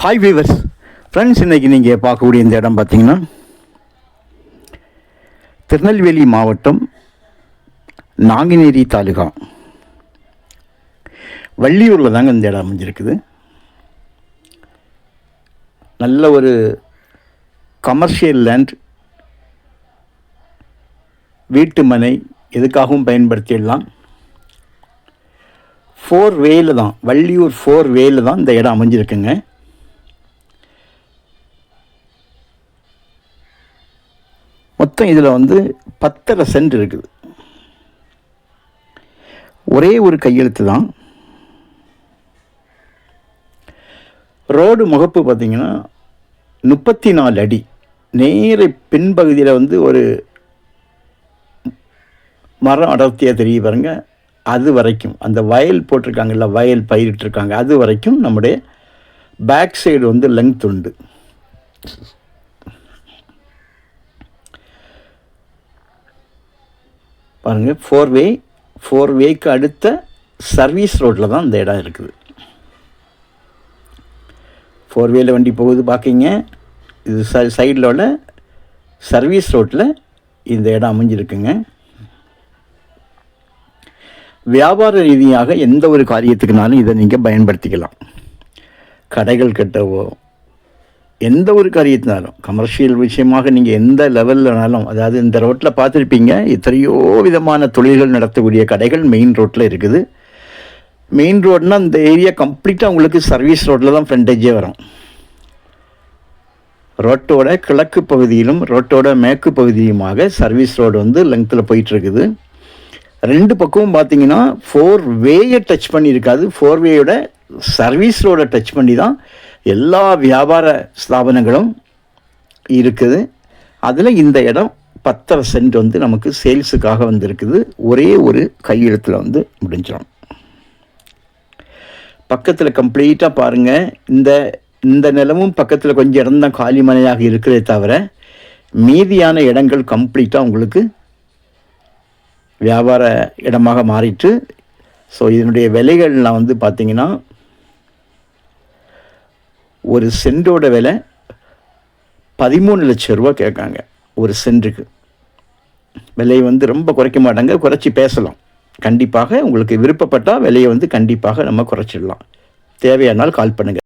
Hi viewers friends, இன்றைக்கி நீங்கள் பார்க்கக்கூடிய இந்த இடம் பார்த்தீங்கன்னா திருநெல்வேலி மாவட்டம் நாங்குநேரி தாலுகா வள்ளியூரில் தாங்க இந்த இடம் அமைஞ்சிருக்குது. நல்ல ஒரு கமர்ஷியல் லேண்ட், வீட்டு மனை எதுக்காகவும் பயன்படுத்திடலாம். 4 வேல தான், வள்ளியூர் 4 வேல தான் இந்த இடம் அமைஞ்சிருக்குங்க. மொத்தம் இதில் 10.5 சென்ட் இருக்குது. ஒரே ஒரு கையெழுத்து தான். ரோடு முகப்பு பார்த்திங்கன்னா 34 அடி. நேர பின்பகுதியில் ஒரு மரம் அடர்த்தியாக தெரிய பாருங்க. அது வரைக்கும் அந்த வயல் போட்டிருக்காங்கல்ல, வயல் பயிரிட்டிருக்காங்க, அது வரைக்கும் நம்முடைய பேக் சைடு லெங்த் உண்டு. பாருங்கள், 4 வேக்கு அடுத்த சர்வீஸ் ரோட்டில் தான் இந்த இடம் இருக்குது. 4 வேல வண்டி போகுது பார்க்கிங்க. இது சைடில் உள்ள சர்வீஸ் ரோட்டில் இந்த இடம் அமைஞ்சிருக்குங்க. வியாபார ரீதியாக எந்த ஒரு காரியத்துக்குனாலும் இதை நீங்கள் பயன்படுத்திக்கலாம். கடைகள் கட்டவோ, எந்த ஒரு காரியத்தினாலும், கமர்ஷியல் விஷயமாக நீங்கள் எந்த லெவல்லனாலும், அதாவது இந்த ரோட்டில் பார்த்துருப்பீங்க, எத்தனையோ விதமான தொழில்கள் நடத்தக்கூடிய கடைகள் மெயின் ரோட்டில் இருக்குது. மெயின் ரோடுனால் இந்த ஏரியா கம்ப்ளீட்டாக உங்களுக்கு சர்வீஸ் ரோட்டில் தான் ஃப்ரண்டேஜே வரும். ரோட்டோட கிழக்கு பகுதியிலும் ரோட்டோட மேற்கு பகுதியுமாக சர்வீஸ் ரோடு லெங்த்தில் போயிட்டுருக்குது. 2 பக்கமும் பார்த்தீங்கன்னா 4 வேயை டச் பண்ணியிருக்காது. 4 வேயோட சர்வீஸ் ரோடை டச் பண்ணி தான் எல்லா வியாபார ஸ்தாபனங்களும் இருக்குது. அதில் இந்த இடம் 10.5 சென்ட் நமக்கு சேல்ஸுக்காக வந்திருக்குது. ஒரே ஒரு கையெழுத்தில் முடிஞ்சிடும். பக்கத்தில் கம்ப்ளீட்டாக பாருங்கள், இந்த நிலமும் பக்கத்தில் கொஞ்சம் இடம் தான் காலி மனையாக இருக்கிறதே தவிர மீதியான இடங்கள் கம்ப்ளீட்டாக உங்களுக்கு வியாபார இடமாக மாறிட்டு. ஸோ இதனுடைய விலைகள்லாம் பார்த்திங்கன்னா, ஒரு சென்டோட விலை 13 லட்சம் ரூபா கேட்காங்க. ஒரு சென்ட்டுக்கு விலையை ரொம்ப குறைக்க மாட்டாங்க, குறைச்சி பேசலாம். கண்டிப்பாக உங்களுக்கு விருப்பப்பட்டால் விலையை கண்டிப்பாக நம்ம குறைச்சிடலாம். தேவையானால் கால் பண்ணுங்கள்.